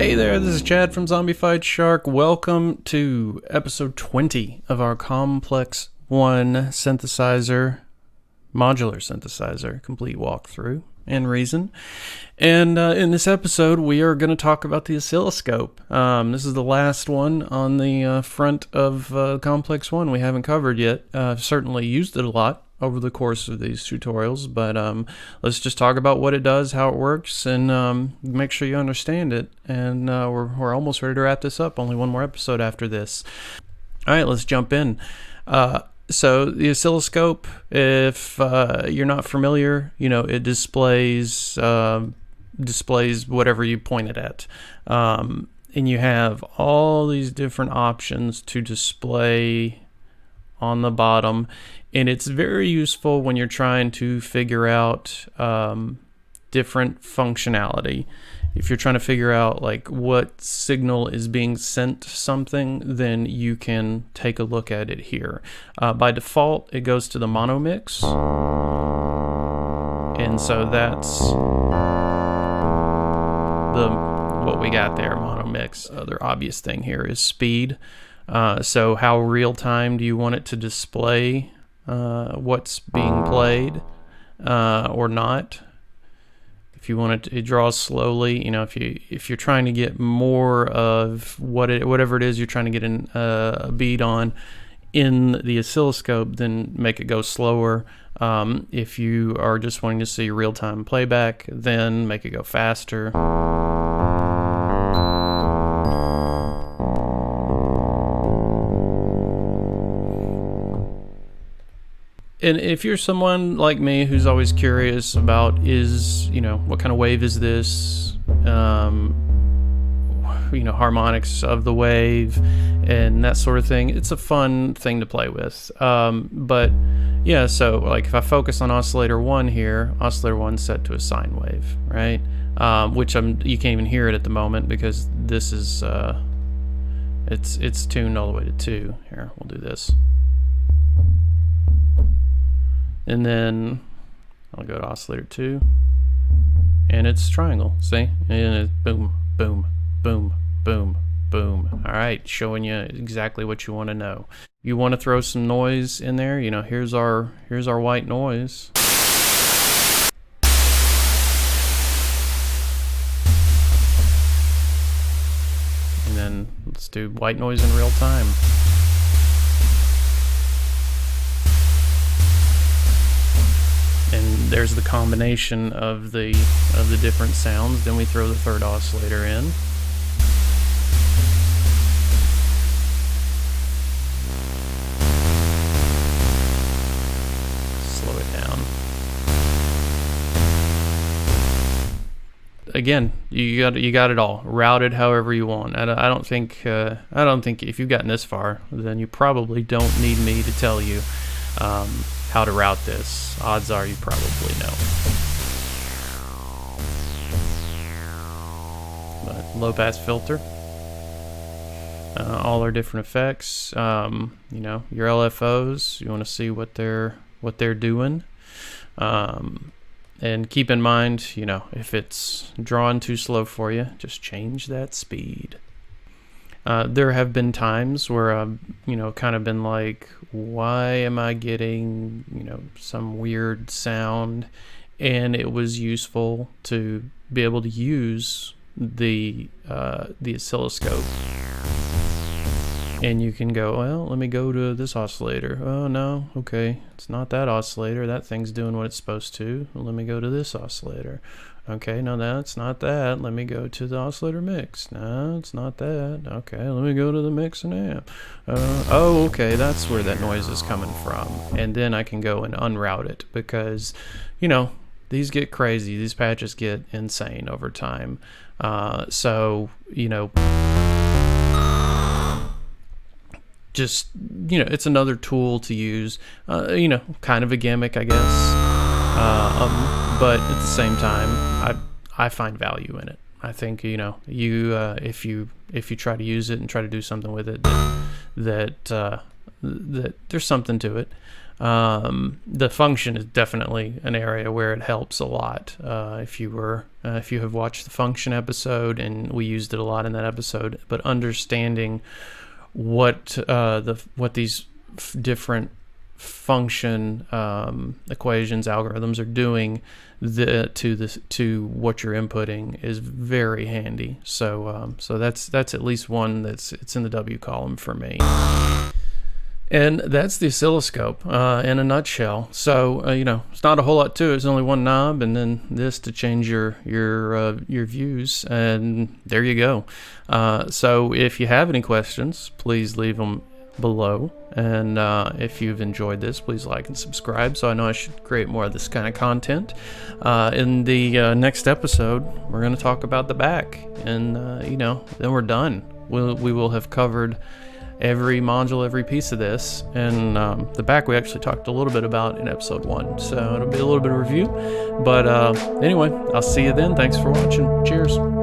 Hey there, this is Chad from Zombified Shark. Welcome to episode 20 of our COMPLEX-1 synthesizer, modular synthesizer, complete walkthrough and reason. And in this episode, we are going to talk about the oscilloscope. This is the last one on the front of COMPLEX-1 we haven't covered yet. I've certainly used it a lot over the course of these tutorials, but let's just talk about what it does, how it works, and make sure you understand it. And we're almost ready to wrap this up. Only one more episode after this. All right, let's jump in. So the oscilloscope, if you're not familiar, it displays whatever you point it at. And you have all these different options to display on the bottom. And it's very useful when you're trying to figure out different functionality. If you're trying to figure out like what signal is being sent to something, then you can take a look at it here. By default, it goes to the mono mix. And so that's what we got there, mono mix. Other obvious thing here is speed. So how real time do you want it to display what's being played or not? If you want it to draw slowly, if you're trying to get more of whatever it is you're trying to get a beat on in the oscilloscope, then make it go slower. If you are just wanting to see real-time playback, then make it go faster. And if you're someone like me who's always curious about what kind of wave is this, harmonics of the wave and that sort of thing, it's a fun thing to play with. But yeah, so like if I focus on oscillator 1 here, oscillator 1 set to a sine wave, right? Which you can't even hear it at the moment because this is it's tuned all the way to 2. Here, we'll do this. And then I'll go to oscillator 2, and it's triangle, see? And it's boom, boom, boom, boom, boom. All right, showing you exactly what you want to know. You want to throw some noise in there, here's our white noise. And then let's do white noise in real time. And there's the combination of the different sounds. Then we throw the third oscillator in. Slow it down. Again, you got it all. Route it however you want. I don't think if you've gotten this far, then you probably don't need me to tell you how to route this. Odds are you probably know. But low pass filter. All our different effects. Your LFOs. You want to see what they're doing. And keep in mind, if it's drawn too slow for you, just change that speed. There have been times where I've, kind of been like, why am I getting, some weird sound? And it was useful to be able to use the oscilloscope. And you can go, well, let me go to this oscillator. Oh, no, okay, it's not that oscillator. That thing's doing what it's supposed to. Well, let me go to this oscillator. Okay, no, that's not that. Let me go to the oscillator mix. No, it's not that. Okay, let me go to the mix and amp. Oh, okay, that's where that noise is coming from. And then I can go and unroute it because, these get crazy. These patches get insane over time. Just, it's another tool to use, kind of a gimmick, I guess. But at the same time, I find value in it. I think, if you try to use it and try to do something with it that that there's something to it. The function is definitely an area where it helps a lot. If you have watched the function episode, and we used it a lot in that episode, but understanding what these different function equations, algorithms are doing to what you're inputting is very handy. So that's at least one it's in the W column for me. And that's the oscilloscope in a nutshell. So it's not a whole lot to it. There's only one knob, and then this to change your views, and there you go. So if you have any questions, please leave them below. And if you've enjoyed this, please like and subscribe, so I know I should create more of this kind of content. In the next episode, we're going to talk about the back, and then we're done. We will have covered every module, every piece of this, and the back we actually talked a little bit about in episode 1, so it'll be a little bit of review. But anyway, I'll see you then. Thanks for watching. Cheers.